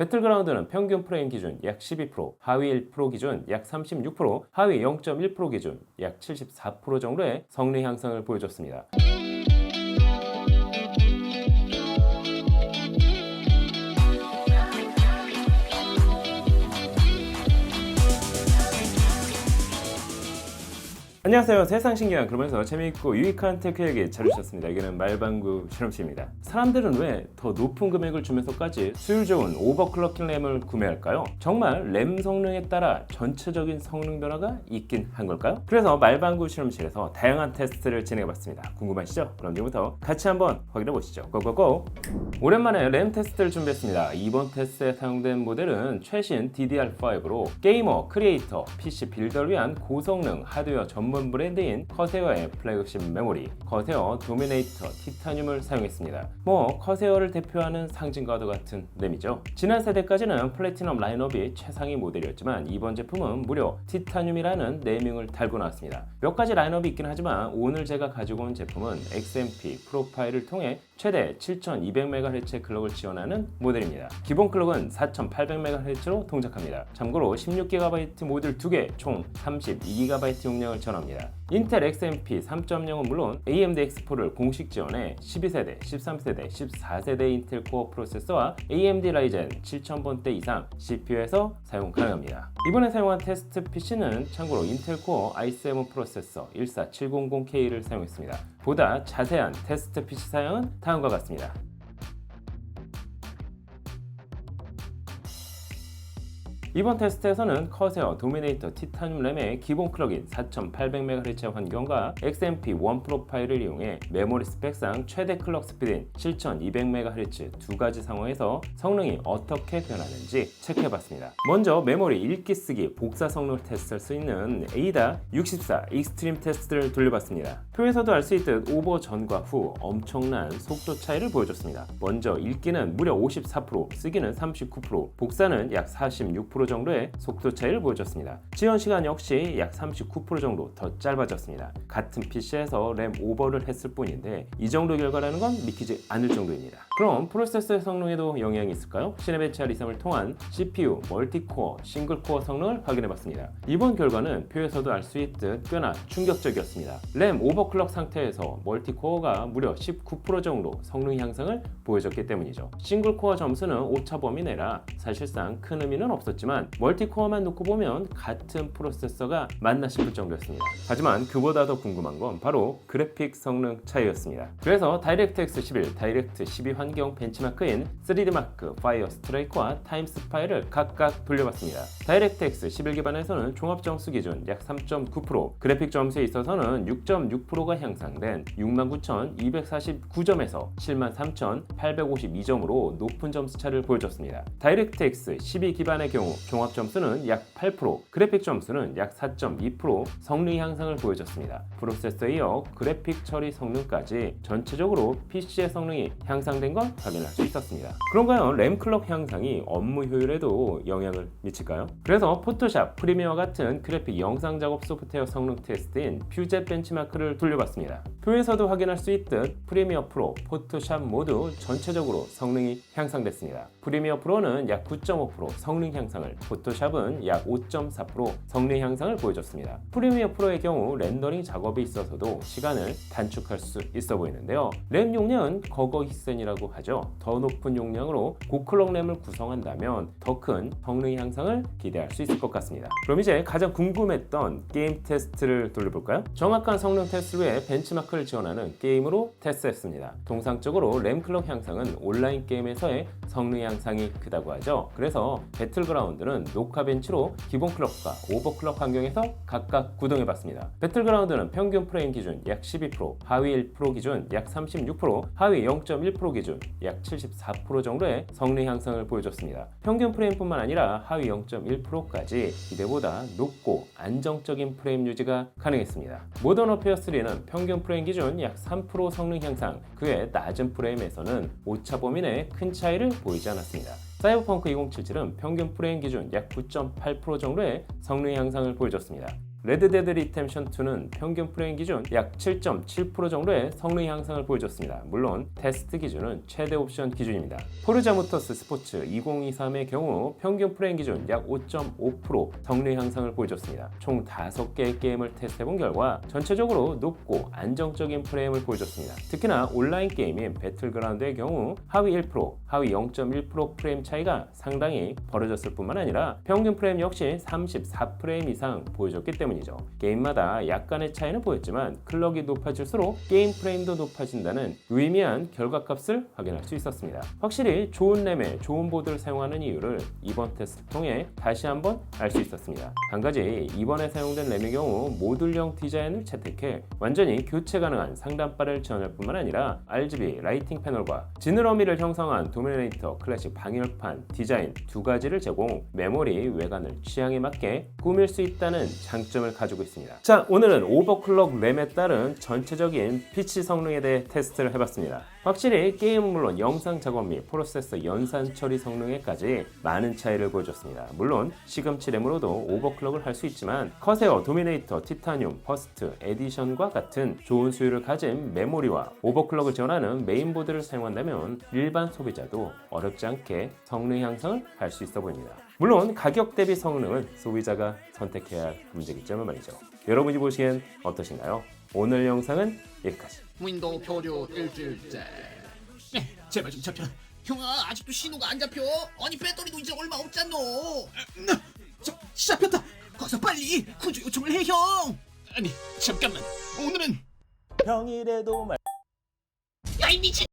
배틀그라운드는 평균 프레임 기준 약 12%, 하위 1% 기준 약 36%, 하위 0.1% 기준 약 74% 정도의 성능 향상을 보여줬습니다. 안녕하세요. 세상 신기한 그러면서 재미있고 유익한 테크 얘기 찾으셨습니다. 여기는 말방구 실험실입니다. 사람들은 왜 더 높은 금액을 주면서까지 수율 좋은 오버클럭킹 램을 구매할까요? 정말 램 성능에 따라 전체적인 성능 변화가 있긴 한 걸까요? 그래서 말방구 실험실에서 다양한 테스트를 진행해봤습니다. 궁금하시죠? 그럼 지금부터 같이 한번 확인해 보시죠. 고고고! 오랜만에 램 테스트를 준비했습니다. 이번 테스트에 사용된 모델은 최신 DDR5로 게이머, 크리에이터, PC 빌더를 위한 고성능 하드웨어 전문 브랜드인 커세어의 플래그십 메모리 커세어 도미네이터 티타늄을 사용했습니다. 커세어를 대표하는 상징과도 같은 램이죠. 지난 세대까지는 플래티넘 라인업이 최상위 모델이었지만 이번 제품은 무려 티타늄이라는 네이밍을 달고 나왔습니다. 몇 가지 라인업이 있긴 하지만 오늘 제가 가지고 온 제품은 XMP 프로파일을 통해 최대 7200MHz의 클럭을 지원하는 모델입니다. 기본 클럭은 4800MHz로 동작합니다. 참고로 16GB 모듈 2개 총 32GB 용량을 지원합니다. 인텔 XMP 3.0은 물론 AMD X4를 공식 지원해 12세대, 13세대, 14세대 인텔 코어 프로세서와 AMD 라이젠 7000번대 이상 CPU에서 사용 가능합니다. 이번에 사용한 테스트 PC는 참고로 인텔 코어 i7 프로세서 14700K를 사용했습니다. 보다 자세한 테스트 PC 사양은 다음과 같습니다. 이번 테스트에서는 커세어 도미네이터 티타늄 램의 기본 클럭인 4800MHz의 환경과 XMP 1 프로파일을 이용해 메모리 스펙상 최대 클럭 스피드인 7200MHz 두 가지 상황에서 성능이 어떻게 변하는지 체크해봤습니다. 먼저 메모리 읽기 쓰기 복사 성능을 테스트할 수 있는 AIDA64 익스트림 테스트를 돌려봤습니다. 표에서도 알 수 있듯 오버 전과 후 엄청난 속도 차이를 보여줬습니다. 먼저 읽기는 무려 54%, 쓰기는 39%, 복사는 약 46% 정도의 속도 차이를 보여줬습니다. 지원 시간 역시 약 39% 정도 더 짧아졌습니다. 같은 PC에서 램 오버를 했을 뿐인데 이 정도 결과라는 건 믿기지 않을 정도입니다. 그럼 프로세서의 성능에도 영향이 있을까요? 시네벤치 R23을 통한 CPU, 멀티코어, 싱글코어 성능을 확인해봤습니다. 이번 결과는 표에서도 알 수 있듯 꽤나 충격적이었습니다. 램 오버클럭 상태에서 멀티코어가 무려 19% 정도 성능 향상을 보여줬기 때문이죠. 싱글코어 점수는 오차 범위 내라 사실상 큰 의미는 없었지만 멀티코어만 놓고 보면 같은 프로세서가 맞나 싶을 정도였습니다. 하지만 그보다 더 궁금한 건 바로 그래픽 성능 차이였습니다. 그래서 다이렉트X 11, 다이렉트 12 환경 벤치마크인 3D마크, 파이어 스트라이크와 타임스 파일을 각각 돌려봤습니다. 다이렉트X 11 기반에서는 종합 점수 기준 약 3.9%, 그래픽 점수에 있어서는 6.6%가 향상된 69,249점에서 73,852점으로 높은 점수 차를 보여줬습니다. 다이렉트X 12 기반의 경우 종합 점수는 약 8%, 그래픽 점수는 약 4.2% 성능 향상을 보여줬습니다. 프로세서에 이어 그래픽 처리 성능까지 전체적으로 PC의 성능이 향상된 걸 확인할 수 있었습니다. 그런가요? 램 클럭 향상이 업무 효율에도 영향을 미칠까요? 그래서 포토샵, 프리미어 같은 그래픽 영상 작업 소프트웨어 성능 테스트인 퓨젯 벤치마크를 돌려봤습니다. 표에서도 확인할 수 있듯 프리미어 프로, 포토샵 모두 전체적으로 성능이 향상됐습니다. 프리미어 프로는 약 9.5% 성능 향상을, 포토샵은 약 5.4% 성능 향상을 보여줬습니다. 프리미어 프로의 경우 렌더링 작업에 있어서도 시간을 단축할 수 있어 보이는데요. 램 용량은 거거히센이라고 하죠. 더 높은 용량으로 고클럭 램을 구성한다면 더 큰 성능 향상을 기대할 수 있을 것 같습니다. 그럼 이제 가장 궁금했던 게임 테스트를 돌려볼까요? 정확한 성능 테스트를 위해 벤치마크를 지원하는 게임으로 테스트했습니다. 통상적으로 램 클럭 향상은 온라인 게임에서의 성능 향상이 크다고 하죠. 그래서 배틀그라운드는 녹화 벤치로 기본 클럭과 오버클럭 환경에서 각각 구동해봤습니다. 배틀그라운드는 평균 프레임 기준 약 12%, 하위 1% 기준 약 36%, 하위 0.1% 기준 약 74% 정도의 성능 향상을 보여줬습니다. 평균 프레임뿐만 아니라 하위 0.1%까지 기대보다 높고 안정적인 프레임 유지가 가능했습니다. 모던 워페어 3는 평균 프레임 기준 약 3% 성능 향상, 그 외 낮은 프레임에서는 오차 범위 내 큰 차이를 보이지 않았습니다. 사이버펑크 2077은 평균 프레임 기준 약 9.8% 정도의 성능 향상을 보여줬습니다. 레드데드 리뎀션 2는 평균 프레임 기준 약 7.7% 정도의 성능 향상을 보여줬습니다. 물론 테스트 기준은 최대 옵션 기준입니다. 포르자 모터스 스포츠 2023의 경우 평균 프레임 기준 약 5.5% 성능 향상을 보여줬습니다. 총 5개의 게임을 테스트해본 결과 전체적으로 높고 안정적인 프레임을 보여줬습니다. 특히나 온라인 게임인 배틀그라운드의 경우 하위 1%, 하위 0.1% 프레임 차이가 상당히 벌어졌을 뿐만 아니라 평균 프레임 역시 34프레임 이상 보여줬기 때문이죠. 게임마다 약간의 차이는 보였지만 클럭이 높아질수록 게임 프레임도 높아진다는 유의미한 결과값을 확인할 수 있었습니다. 확실히 좋은 램에 좋은 보드를 사용하는 이유를 이번 테스트를 통해 다시 한번 알 수 있었습니다. 한 가지 이번에 사용된 램의 경우 모듈형 디자인을 채택해 완전히 교체 가능한 상단바를 지원할 뿐만 아니라 RGB 라이팅 패널과 지느러미를 형성한 도미네이터 클래식 방열판 디자인 두 가지를 제공, 메모리 외관을 취향에 맞게 꾸밀 수 있다는 장점을 가지고 있습니다. 자, 오늘은 오버클럭 램에 따른 전체적인 PC 성능에 대해 테스트를 해봤습니다. 확실히 게임은 물론 영상 작업 및 프로세서 연산 처리 성능에까지 많은 차이를 보여줬습니다. 물론 시금치 램으로도 오버클럭을 할 수 있지만 커세어 도미네이터 티타늄 퍼스트 에디션과 같은 좋은 수율을 가진 메모리와 오버클럭을 지원하는 메인보드를 사용한다면 일반 소비자도 어렵지 않게 성능 향상을 할 수 있어 보입니다. 물론 가격 대비 성능은 소비자가 선택해야 할 문제이기 말이죠. 여러분이 보시기엔 어떠신가요? 오늘 영상은 여기까지. 윈도우 표류 일주일째. 제발 좀 잡혀라. 형아, 아직도 신호가 안 잡혀. 아니 배터리도 이제 얼마 없잖노. 잡혔다. 거기서 빨리 구조 요청을 해, 형. 아니 잠깐만. 오늘은 평일에도 야 이 미친.